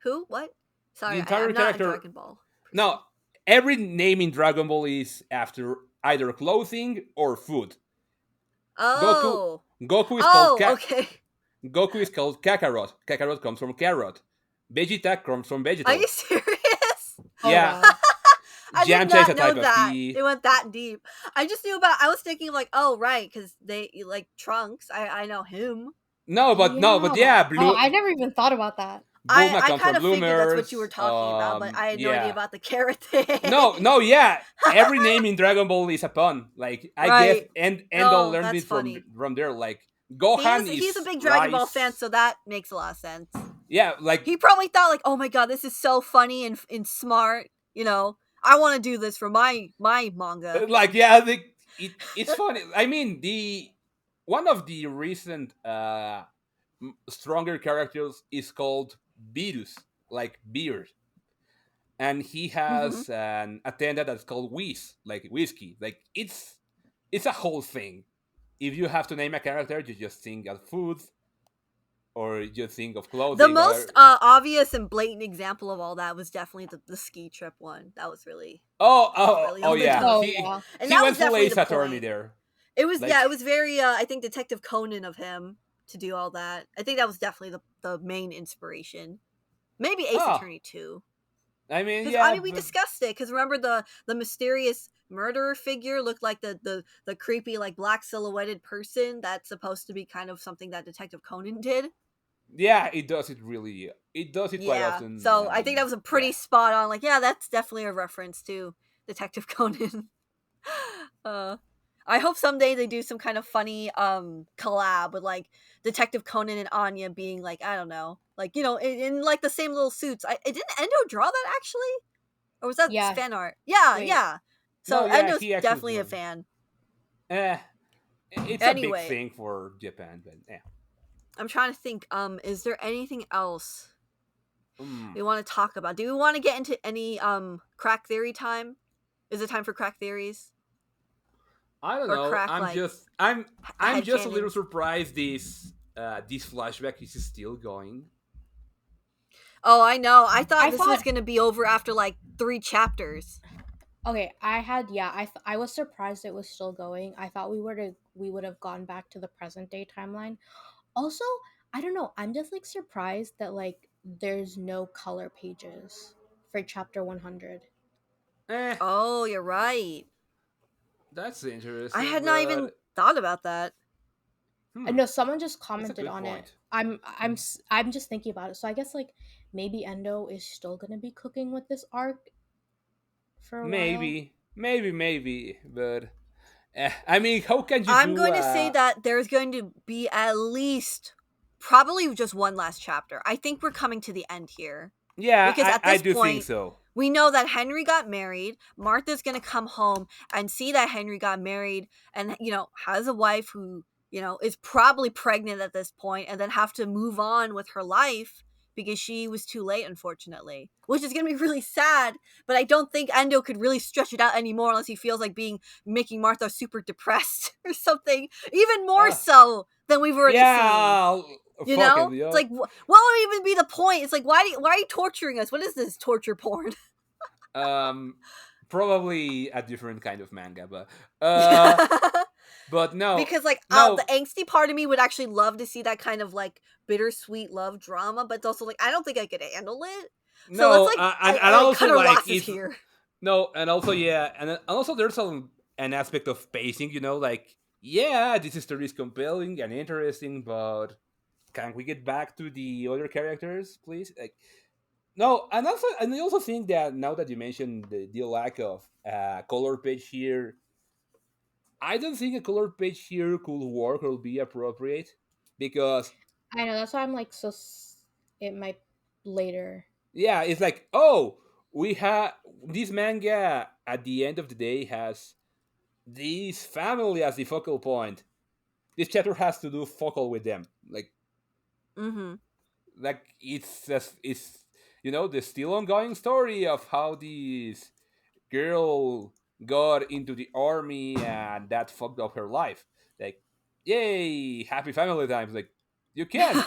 Speaker 2: Who? What? Sorry,
Speaker 4: The entire
Speaker 2: I'm not a
Speaker 4: character.
Speaker 2: Dragon Ball person.
Speaker 4: No, every name in Dragon Ball is after either clothing or food.
Speaker 2: Oh.
Speaker 4: Goku is called
Speaker 2: Okay.
Speaker 4: Goku is called Kakarot. Kakarot comes from carrot. Vegeta comes from
Speaker 2: Are
Speaker 4: vegetal.
Speaker 2: you serious?
Speaker 4: Yeah.
Speaker 3: Oh, wow.
Speaker 2: I did
Speaker 4: Yamcha is a
Speaker 2: not know
Speaker 4: type of
Speaker 2: that.
Speaker 4: tea.
Speaker 2: They went that deep. I just knew about, I was thinking of like, oh, right, because they, like, Trunks. I know him.
Speaker 4: No, but yeah,
Speaker 3: Oh, I never even thought about that.
Speaker 4: Bulma
Speaker 2: I
Speaker 4: comes
Speaker 2: kind
Speaker 4: from
Speaker 2: of figured that's what you were
Speaker 4: bloomers.
Speaker 2: talking about, but I had no idea
Speaker 4: Yeah.
Speaker 2: about the carrot thing.
Speaker 4: No, yeah. Every name in Dragon Ball is a pun. Like I guess,
Speaker 2: Right.
Speaker 4: and Endo
Speaker 2: Oh,
Speaker 4: learned
Speaker 2: that's
Speaker 4: it from
Speaker 2: funny.
Speaker 4: there. Like Gohan
Speaker 2: He's a
Speaker 4: is
Speaker 2: big Dragon Ball
Speaker 4: rice.
Speaker 2: fan, so that makes a lot of sense.
Speaker 4: Yeah, like
Speaker 2: He probably thought like, oh my god, this is so funny and smart. I want to do this for my manga.
Speaker 4: like yeah, it's funny. I mean, the one of the recent stronger characters is called Virus, like beard, and he
Speaker 2: Mm-hmm.
Speaker 4: has an attendant that's called Whis, like whiskey. Like it's a whole thing. If you have to name a character, you just think of food or you just think of
Speaker 2: The
Speaker 4: clothing.
Speaker 2: most
Speaker 4: Or
Speaker 2: obvious and blatant example of all that was definitely the ski trip one. That was really
Speaker 4: oh
Speaker 2: on the
Speaker 4: yeah,
Speaker 2: nose.
Speaker 3: Oh,
Speaker 4: he
Speaker 3: yeah.
Speaker 2: And
Speaker 4: he
Speaker 2: that
Speaker 4: went
Speaker 2: was
Speaker 4: full
Speaker 2: definitely
Speaker 4: Ace
Speaker 2: the
Speaker 4: Attorney
Speaker 2: point.
Speaker 4: there.
Speaker 2: It was
Speaker 4: Like,
Speaker 2: it was very I think Detective Conan of him to do all that. I think that was definitely the main inspiration. Maybe Ace
Speaker 4: oh,
Speaker 2: Attorney too.
Speaker 4: I mean,
Speaker 2: Because
Speaker 4: yeah,
Speaker 2: we
Speaker 4: but
Speaker 2: discussed it. Because remember the mysterious murderer figure looked like the creepy like black silhouetted person that's supposed to be kind of something that Detective Conan did.
Speaker 4: yeah, it does it really. It does it quite
Speaker 2: Yeah.
Speaker 4: often,
Speaker 2: So I think that
Speaker 4: and
Speaker 2: was a
Speaker 4: yeah.
Speaker 2: pretty spot on. Like, yeah, that's definitely a reference to Detective Conan. uh, I hope someday they do some kind of funny collab with like Detective Conan and Anya being like, I don't know, like in like the same little suits. Didn't Endo draw that actually, or was that
Speaker 3: Yeah.
Speaker 2: fan art? Yeah,
Speaker 3: Wait.
Speaker 2: yeah.
Speaker 4: No,
Speaker 2: So
Speaker 4: yeah,
Speaker 2: Endo's
Speaker 4: he actually
Speaker 2: definitely a
Speaker 4: drew.
Speaker 2: fan.
Speaker 4: It's a big
Speaker 2: Anyway,
Speaker 4: thing for Japan, but yeah.
Speaker 2: I'm trying to think. Is there anything else
Speaker 4: Mm.
Speaker 2: we want to talk about? Do we want to get into any crack theory time? Is it time for crack theories
Speaker 4: I don't
Speaker 2: or
Speaker 4: know.
Speaker 2: crack like
Speaker 4: I'm just a little
Speaker 2: headcanons?
Speaker 4: surprised this flashback is still going.
Speaker 2: Oh, I know. I thought
Speaker 3: I
Speaker 2: this was
Speaker 3: thought
Speaker 2: gonna be over after like 3 chapters.
Speaker 3: okay, I was surprised it was still going. I thought we would have gone back to the present day timeline. Also, I don't know. I'm just like surprised that like there's no color pages for chapter 100.
Speaker 4: Eh,
Speaker 2: Oh, you're right.
Speaker 4: that's
Speaker 2: I
Speaker 4: interesting,
Speaker 2: had not even
Speaker 4: but
Speaker 2: thought about that.
Speaker 3: No, someone just
Speaker 4: that's a
Speaker 3: commented
Speaker 4: good
Speaker 3: on it.
Speaker 4: point.
Speaker 3: I'm just thinking about it. So I guess like maybe Endo is still gonna be cooking with this arc for a while.
Speaker 4: Maybe, but I mean, how can you
Speaker 2: I'm
Speaker 4: do?
Speaker 2: going to say that there's going to be at least probably just one last chapter. I think we're coming to the end here.
Speaker 4: Yeah,
Speaker 2: Because at
Speaker 4: I
Speaker 2: this
Speaker 4: do think
Speaker 2: point,
Speaker 4: so.
Speaker 2: we know that Henry got married. Martha's going to come home and see that Henry got married and, has a wife who, is probably pregnant at this point and then have to move on with her life because she was too late, unfortunately. Which is going to be really sad, but I don't think Endo could really stretch it out anymore unless he feels like making Martha super depressed or something. Even more so than we've already seen.
Speaker 4: Yeah,
Speaker 2: You
Speaker 4: fuck
Speaker 2: know?
Speaker 4: it, yo.
Speaker 2: It's like, what would even be the point? It's like, why are you torturing us? What is this torture porn?
Speaker 4: Probably a different kind of manga, but
Speaker 2: Yeah.
Speaker 4: but no,
Speaker 2: Because like
Speaker 4: no,
Speaker 2: the angsty part of me would actually love to see that kind of like bittersweet love drama, but it's also like I don't think I could handle it. So
Speaker 4: no,
Speaker 2: let's like
Speaker 4: and
Speaker 2: like
Speaker 4: also
Speaker 2: cut our
Speaker 4: like
Speaker 2: losses
Speaker 4: it's
Speaker 2: here.
Speaker 4: no, and also yeah, and also there's an aspect of pacing, like yeah, this story is compelling and interesting, but can we get back to the other characters, please? Like, no, and I also think that now that you mentioned the lack of color page here, I don't think a color page here could work or be appropriate because
Speaker 3: I know that's why I'm like it might later.
Speaker 4: yeah, it's like, oh, we have this manga at the end of the day has this family as the focal point. This chapter has to do focal with them,
Speaker 2: Mm-hmm.
Speaker 4: like it's the still ongoing story of how this girl got into the army and that fucked up her life. Like, yay, happy family times. Like, you can't.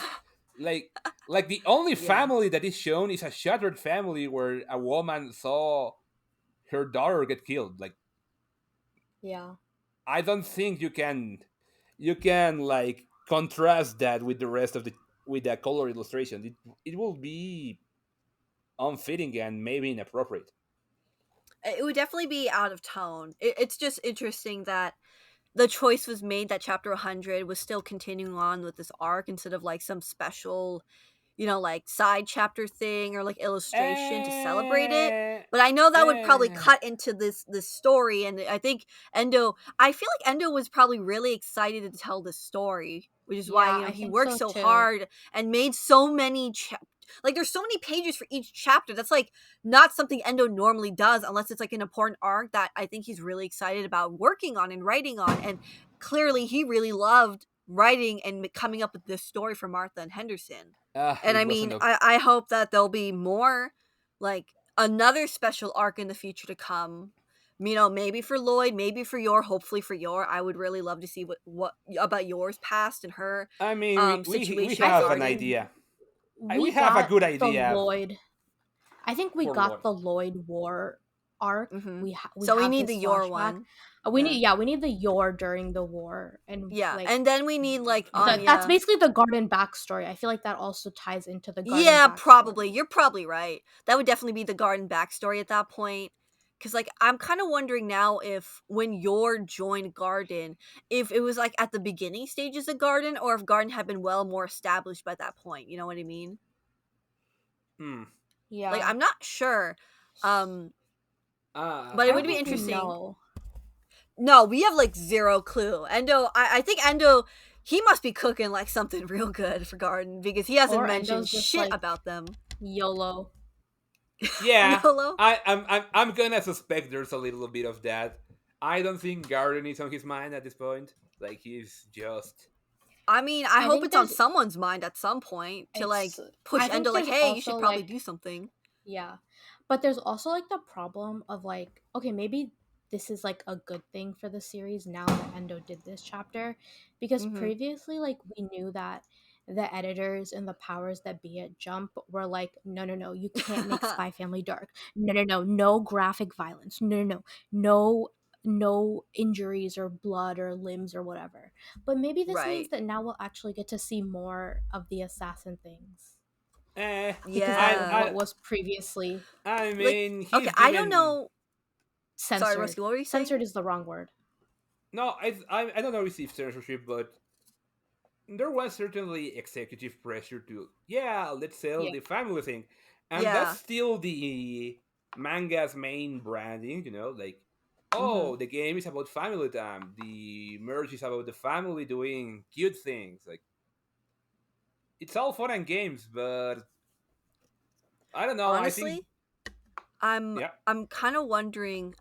Speaker 4: Like, like the only
Speaker 2: Yeah.
Speaker 4: family that is shown is a shattered family where a woman saw her daughter get killed. Like,
Speaker 3: Yeah.
Speaker 4: I don't think you can like contrast that with the rest of the with that color illustration. It will be unfitting and maybe inappropriate.
Speaker 2: It would definitely be out of tone. It's just interesting that the choice was made that chapter 100 was still continuing on with this arc instead of like some special, like side chapter thing or like illustration to celebrate it.
Speaker 4: Eh,
Speaker 2: But I know that would probably
Speaker 4: eh.
Speaker 2: cut into this story, and I think I feel like Endo was probably really excited to tell this story, which is why
Speaker 3: Yeah, I
Speaker 2: he
Speaker 3: think
Speaker 2: worked
Speaker 3: so
Speaker 2: so
Speaker 3: too.
Speaker 2: hard and made so many like there's so many pages for each chapter. That's like not something Endo normally does unless it's like an important arc that I think he's really excited about working on and writing on. And clearly he really loved writing and coming up with this story for Martha and Henderson. And
Speaker 4: It
Speaker 2: I
Speaker 4: wasn't
Speaker 2: mean,
Speaker 4: a
Speaker 2: I hope that there'll be more, like another special arc in the future to come. Maybe for Lloyd, maybe for Yor, hopefully for Yor. I would really love to see what about Yor's past and her
Speaker 4: I mean, we
Speaker 2: situation
Speaker 3: I
Speaker 2: with
Speaker 4: have
Speaker 3: think
Speaker 4: an
Speaker 2: Garden.
Speaker 4: idea. We
Speaker 3: we
Speaker 4: have a
Speaker 3: got
Speaker 4: good
Speaker 3: the
Speaker 4: idea
Speaker 3: Lloyd. I think we
Speaker 4: for Lord.
Speaker 3: got the Lloyd War arc.
Speaker 2: Hmm.
Speaker 3: We
Speaker 2: So we
Speaker 3: have
Speaker 2: need the
Speaker 3: his
Speaker 2: Yor
Speaker 3: flashback.
Speaker 2: one.
Speaker 3: We
Speaker 2: Yeah.
Speaker 3: need we need the Yor during the war, and
Speaker 2: Yeah,
Speaker 3: like
Speaker 2: and then we need like
Speaker 3: that's
Speaker 2: Anya.
Speaker 3: basically the Garden backstory. I feel like that also ties into the Garden
Speaker 2: Yeah, probably.
Speaker 3: backstory.
Speaker 2: You're probably right. That would definitely be the Garden backstory at that point. Cause like I'm kind of wondering now if when Yor joined Garden, if it was like at the beginning stages of Garden, or if Garden had been well more established by that point. You know what I mean?
Speaker 4: Hmm.
Speaker 2: Like
Speaker 3: Yeah,
Speaker 2: I'm not sure. Um, but
Speaker 3: I
Speaker 2: it
Speaker 3: don't
Speaker 2: would be
Speaker 3: think we
Speaker 2: interesting.
Speaker 3: know.
Speaker 2: No, we have like zero clue. Endo, I think Endo, he must be cooking like something real good for Garden because he hasn't
Speaker 3: Or
Speaker 2: mentioned
Speaker 3: Endo's just
Speaker 2: shit
Speaker 3: like
Speaker 2: about them.
Speaker 3: YOLO.
Speaker 4: Yeah,
Speaker 2: YOLO?
Speaker 4: I'm gonna suspect there's a little bit of that. I don't think Garden is on his mind at this point. Like he's just
Speaker 2: I mean, I
Speaker 3: I
Speaker 2: hope
Speaker 3: think
Speaker 2: it's on
Speaker 3: there's
Speaker 2: someone mind at some point to like
Speaker 3: it's
Speaker 2: push
Speaker 3: I think
Speaker 2: Endo like,
Speaker 3: there's
Speaker 2: hey, you
Speaker 3: also
Speaker 2: should probably
Speaker 3: like
Speaker 2: do something.
Speaker 3: yeah. But there's also like the problem of like, okay, maybe this is like a good thing for the series now that Endo did this chapter. Because
Speaker 2: Mm-hmm.
Speaker 3: previously, like, we knew that the editors and the powers that be at Jump were like, no, no, no, you can't make Spy Family dark. No, no, no, no graphic violence. No, no, no, no injuries or blood or limbs or whatever. But maybe this means
Speaker 2: Right.
Speaker 3: that now we'll actually get to see more of the assassin things
Speaker 4: eh.
Speaker 3: because
Speaker 4: I
Speaker 3: what
Speaker 2: Yeah.
Speaker 4: I
Speaker 3: was previously
Speaker 4: I
Speaker 2: Like,
Speaker 4: mean
Speaker 2: okay,
Speaker 4: he's
Speaker 2: I don't
Speaker 4: given
Speaker 2: know. Sorry,
Speaker 3: censored.
Speaker 2: Rusky, what were you saying?
Speaker 3: Censored is the wrong word.
Speaker 4: no. I don't know receive censorship, but there was certainly executive pressure to yeah let's sell
Speaker 3: Yeah.
Speaker 4: the family thing, and that's
Speaker 2: Yeah.
Speaker 4: still the manga's main branding. Like
Speaker 2: Mm-hmm.
Speaker 4: oh the game is about family time, the merge is about the family doing cute things. Like it's all fun and games, but I don't know. I think
Speaker 2: Honestly, I'm
Speaker 4: yeah.
Speaker 2: I'm kind of wondering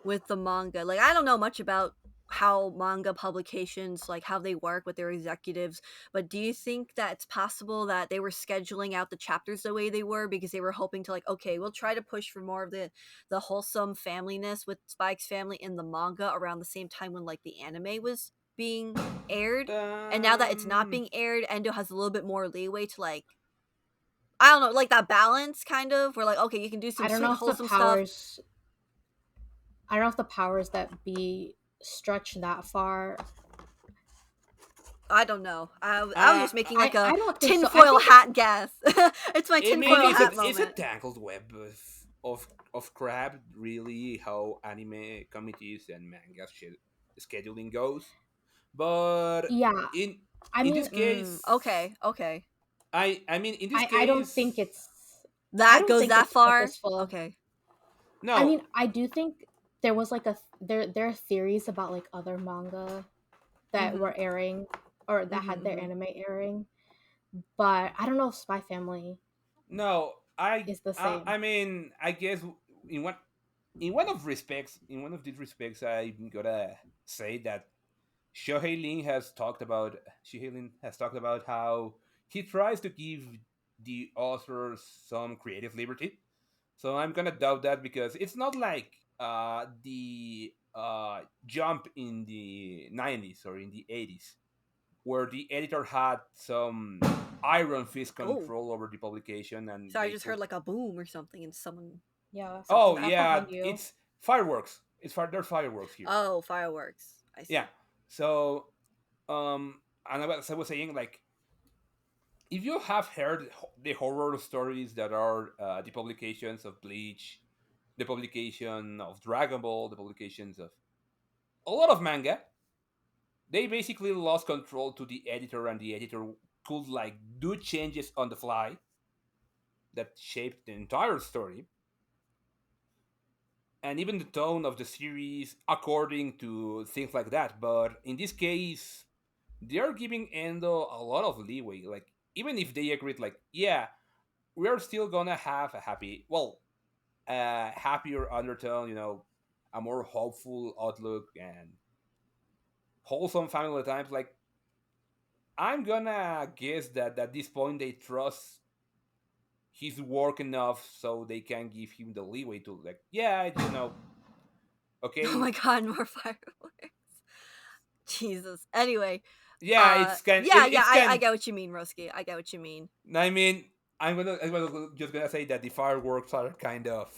Speaker 2: with the manga. Like I don't know much about how manga publications like how they work with their executives, but do you think that it's possible that they were scheduling out the chapters the way they were because they were hoping to like okay, we'll try to push for more of the wholesome familyness with Spike's family in the manga around the same time when like the anime was being aired. And now that it's not
Speaker 4: Um,
Speaker 2: being aired, Endo has a little bit more leeway to like I don't know, like that balance kind of where like okay, you can do some
Speaker 3: I don't
Speaker 2: sweet
Speaker 3: know if the
Speaker 2: wholesome stuff.
Speaker 3: powers I don't know if the powers that be stretch that far.
Speaker 2: I don't know. I was
Speaker 4: uh,
Speaker 2: just making like a
Speaker 3: I don't think so. I
Speaker 2: tinfoil
Speaker 3: think it's
Speaker 2: hat guess. It's my
Speaker 4: I mean,
Speaker 2: tinfoil
Speaker 3: think
Speaker 2: hat
Speaker 4: it's a
Speaker 2: moment.
Speaker 4: tangled web of crap. Really, how anime committees and manga shit. scheduling goes. But
Speaker 3: Yeah,
Speaker 4: in
Speaker 3: I
Speaker 4: in
Speaker 3: mean,
Speaker 4: this case,
Speaker 2: Okay.
Speaker 4: I mean, in this
Speaker 3: I don't think
Speaker 4: case,
Speaker 3: it's I
Speaker 2: That
Speaker 3: don't
Speaker 2: goes
Speaker 3: think
Speaker 2: that
Speaker 3: it's
Speaker 2: far?
Speaker 3: purposeful.
Speaker 2: Okay.
Speaker 3: I
Speaker 4: no,
Speaker 3: mean, I do think there was like there are theories about like other manga that
Speaker 2: Mm-hmm.
Speaker 3: were airing or that
Speaker 2: Mm-hmm.
Speaker 3: had their
Speaker 2: Mm-hmm.
Speaker 3: anime airing, but I don't know if Spy Family
Speaker 4: no.
Speaker 3: is the same.
Speaker 4: I mean, I guess in one in one of these respects, I'm gonna say that Shohei Lin has talked about how he tries to give the authors some creative liberty. So I'm gonna doubt that because it's not like the jump in the 90s or in the 80s where the editor had some iron fist
Speaker 2: Oh.
Speaker 4: control over the publication and
Speaker 2: So I
Speaker 4: they
Speaker 2: just
Speaker 4: could.
Speaker 2: heard like a boom or something and someone
Speaker 3: Yeah,
Speaker 2: something
Speaker 4: Oh
Speaker 2: went
Speaker 4: yeah,
Speaker 3: behind you.
Speaker 4: it's fireworks. There's fireworks here.
Speaker 2: Oh, fireworks. I
Speaker 4: Yeah.
Speaker 2: see.
Speaker 4: So and as I was saying, like if you have heard the horror stories that are the publications of Bleach, the publication of Dragon Ball, the publications of a lot of manga, they basically lost control to the editor, and the editor could like do changes on the fly that shaped the entire story and even the tone of the series according to things like that. But in this case, they are giving Endo a lot of leeway. Like even if they agreed, like yeah, we're still gonna have a happier undertone, a more hopeful outlook and wholesome family times. Like I'm gonna guess that at this point they trust his work enough so they can give him the leeway to like, yeah,
Speaker 2: Oh my
Speaker 4: okay,
Speaker 2: god, more fireworks. Jesus. Anyway,
Speaker 4: yeah, it's kind,
Speaker 2: yeah,
Speaker 4: it's
Speaker 2: I
Speaker 4: kind.
Speaker 2: get what you mean, Roski. I get what you mean.
Speaker 4: I mean, just gonna say that the fireworks are kind of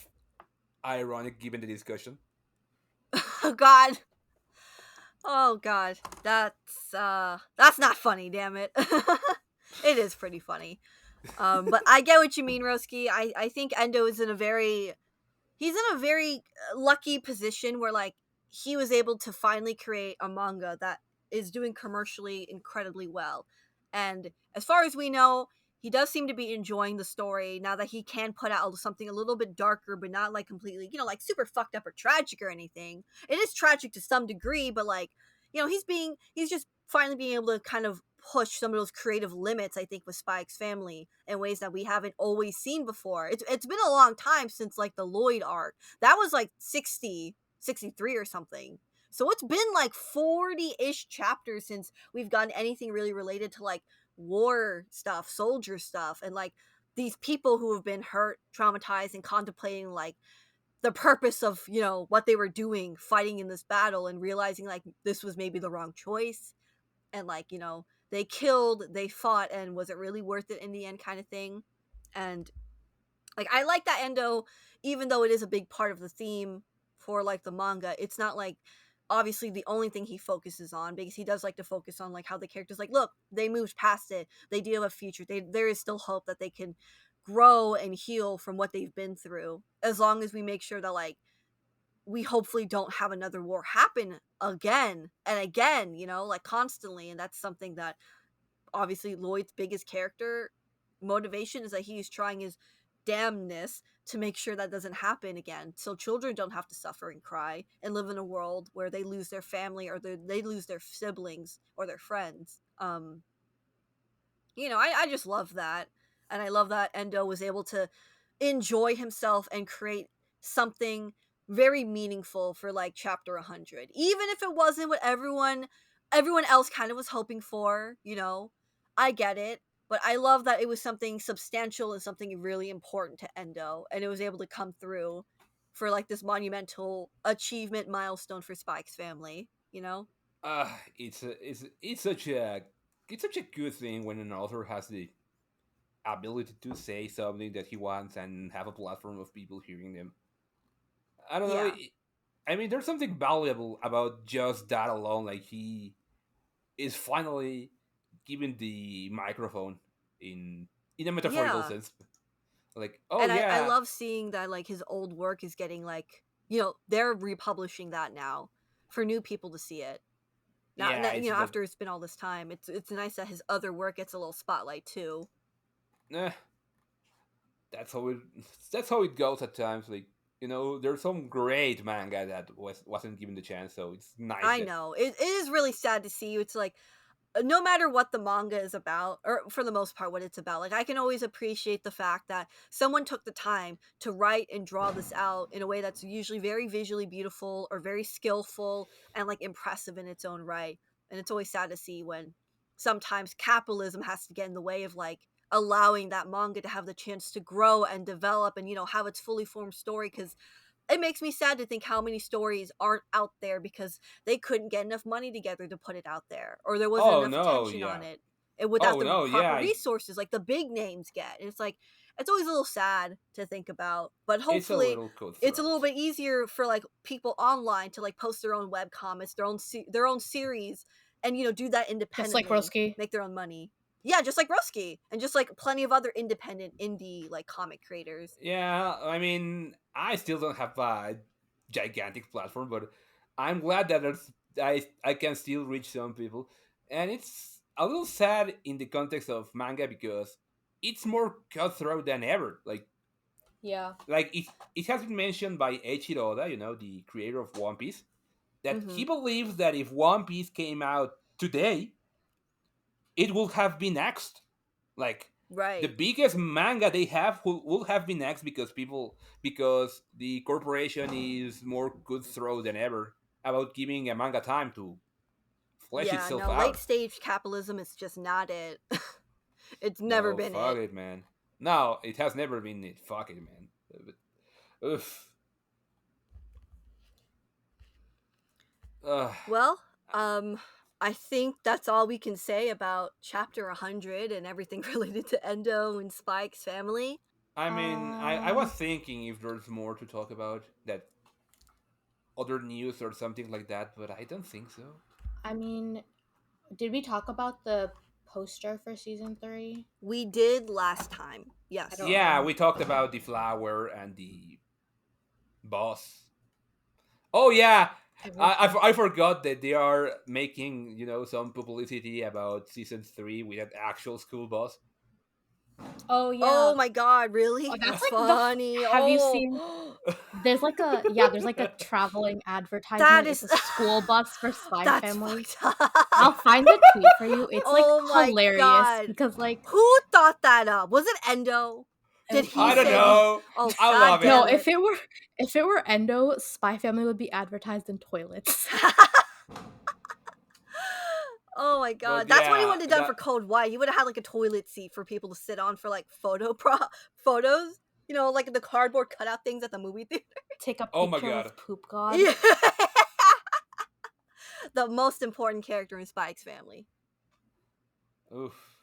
Speaker 4: ironic given the discussion.
Speaker 2: Oh god. Oh god. That's not funny, damn it. It is pretty funny. But I get what you mean, Roski. I think Endo is in a very he's in a very lucky position where like he was able to finally create a manga that is doing commercially incredibly well. And as far as we know, he does seem to be enjoying the story now that he can put out something a little bit darker but not like completely, like super fucked up or tragic or anything. It is tragic to some degree, but like, he's just finally being able to kind of push some of those creative limits, I think, with Spike's family in ways that we haven't always seen before. It's been a long time since like the Lloyd arc. That was like 60, 63 or something. So it's been like 40-ish chapters since we've gotten anything really related to like war stuff, soldier stuff, and like these people who have been hurt, traumatized, and contemplating like the purpose of, what they were doing fighting in this battle and realizing like this was maybe the wrong choice, and like, they killed, they fought, and was it really worth it in the end kind of thing. And like I like that Endo, even though it is a big part of the theme for like the manga, it's not like obviously the only thing he focuses on, because he does like to focus on like how the characters like, look, they moved past it, they do have a future, there is still hope that they can grow and heal from what they've been through, as long as we make sure that like we hopefully don't have another war happen again and again, like constantly. And that's something that obviously Lloyd's biggest character motivation is that he's trying his damnness to make sure that doesn't happen again, so children don't have to suffer and cry and live in a world where they lose their family or they lose their siblings or their friends. I just love that. And I love that Endo was able to enjoy himself and create something very meaningful for like chapter 100, even if it wasn't what everyone else kind of was hoping for. I get it, but I love that it was something substantial and something really important to Endo, and it was able to come through for like this monumental achievement milestone for Spike's family.
Speaker 4: It's such a good thing when an author has the ability to say something that he wants and have a platform of people hearing them. I don't know.
Speaker 2: Yeah.
Speaker 4: I mean, there's something valuable about just that alone. Like he is finally given the microphone in a metaphorical
Speaker 2: Yeah.
Speaker 4: sense. Like, oh
Speaker 2: And I
Speaker 4: yeah,
Speaker 2: love seeing that like his old work is getting like, they're republishing that now. for new people to see it. Now,
Speaker 4: Yeah, it's not.
Speaker 2: after it's been all this time, it's nice that his other work gets a little spotlight too.
Speaker 4: Eh, that's how it. That's how it goes at times. Like, there's some great manga that wasn't given the chance. So it's nice
Speaker 2: I
Speaker 4: that.
Speaker 2: know it is really sad to see. It's like no matter what the manga is about, or for the most part what it's about, like I can always appreciate the fact that someone took the time to write and draw this out in a way that's usually very visually beautiful or very skillful and like impressive in its own right. And it's always sad to see when sometimes capitalism has to get in the way of like allowing that manga to have the chance to grow and develop and have its fully formed story, because it makes me sad to think how many stories aren't out there because they couldn't get enough money together to put it out there, or there wasn't
Speaker 4: Oh
Speaker 2: enough
Speaker 4: no,
Speaker 2: attention on
Speaker 4: yeah.
Speaker 2: it, and without
Speaker 4: Oh
Speaker 2: the
Speaker 4: no,
Speaker 2: proper
Speaker 4: yeah.
Speaker 2: resources like the big names get. And it's like it's always a little sad to think about, but
Speaker 4: It's a
Speaker 2: hopefully
Speaker 4: little
Speaker 2: it's a
Speaker 4: cutthroat.
Speaker 2: little bit easier for like people online to like post their own web comics, their own series, and do that
Speaker 3: Just like
Speaker 2: independently,
Speaker 3: Roski.
Speaker 2: make their own money. Yeah, just like Roski, and just like plenty of other independent indie like comic creators.
Speaker 4: Yeah, I mean, I still don't have a gigantic platform, but I'm glad that I can still reach some people, and it's a little sad in the context of manga because it's more cutthroat than ever.
Speaker 3: Yeah.
Speaker 4: Like it has been mentioned by Eiichiro Oda, the creator of One Piece, that
Speaker 2: Mm-hmm.
Speaker 4: he believes that if One Piece came out today, it would have been axed. Like the
Speaker 2: Right.
Speaker 4: biggest manga they have will have been axed because the corporation is more cutthroat than ever about giving a manga time to flesh
Speaker 2: Yeah,
Speaker 4: itself
Speaker 2: no, late
Speaker 4: out.
Speaker 2: stage capitalism is just not it. It's never
Speaker 4: No,
Speaker 2: been
Speaker 4: fuck
Speaker 2: it.
Speaker 4: it, man. No, it has never been it. Fuck it, man. Oof. Ugh.
Speaker 2: Well, um, I think that's all we can say about chapter 100 and everything related to Endo and Spike's family.
Speaker 4: I mean, I was
Speaker 3: Um,
Speaker 4: thinking if there's more to talk about, that other news or something like that, but I don't think so.
Speaker 3: I mean, did we talk about the poster for season 3?
Speaker 2: We did last time.
Speaker 3: I
Speaker 2: Yes.
Speaker 3: don't
Speaker 4: Yeah,
Speaker 3: remember.
Speaker 4: we talked about the flower and the boss. Oh yeah,
Speaker 3: Everything.
Speaker 4: I forgot that they are making some publicity about season 3 with an actual school boss.
Speaker 3: Oh yeah.
Speaker 2: Oh my god, really?
Speaker 3: Oh, that's
Speaker 2: That's
Speaker 3: like the.
Speaker 2: funny.
Speaker 3: Have you
Speaker 2: Oh.
Speaker 3: seen? There's like a yeah. There's like a traveling
Speaker 2: That
Speaker 3: advertisement. It's
Speaker 2: is
Speaker 3: a school bus for Spy
Speaker 2: that's
Speaker 3: Family.
Speaker 2: fucked up.
Speaker 3: I'll find the tweet for you. It's like
Speaker 2: Oh my
Speaker 3: hilarious
Speaker 2: god.
Speaker 3: because like
Speaker 2: Who thought that up? Was it Endo?
Speaker 3: it
Speaker 2: Did
Speaker 3: was
Speaker 2: he
Speaker 4: I
Speaker 3: probably
Speaker 4: don't
Speaker 2: say
Speaker 3: Endo.
Speaker 2: these?
Speaker 4: know.
Speaker 2: Oh
Speaker 4: I
Speaker 2: god
Speaker 4: love it.
Speaker 3: No,
Speaker 2: damn it.
Speaker 3: if it were Endo, Spy Family would be advertised in toilets.
Speaker 2: Oh my god.
Speaker 4: But
Speaker 2: That's what he
Speaker 4: yeah,
Speaker 2: would have done for Code White. He would have had like a toilet seat for people to sit on for like photos. Like the cardboard cutout things at the movie theater.
Speaker 3: Take a
Speaker 4: oh my
Speaker 3: picture
Speaker 4: god.
Speaker 3: with Poop God.
Speaker 2: Yeah. The most important character in Spike's family.
Speaker 4: Oof.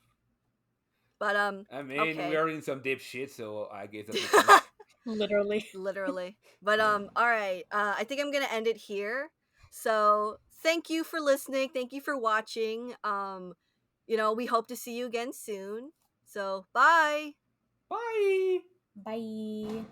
Speaker 2: But
Speaker 4: I mean, we
Speaker 2: okay.
Speaker 4: are in some deep shit, so I guess that makes sense.
Speaker 3: Literally.
Speaker 2: Literally. But all right. I think I'm gonna end it here. So thank you for listening. Thank you for watching. We hope to see you again soon. So bye.
Speaker 4: Bye.
Speaker 3: Bye.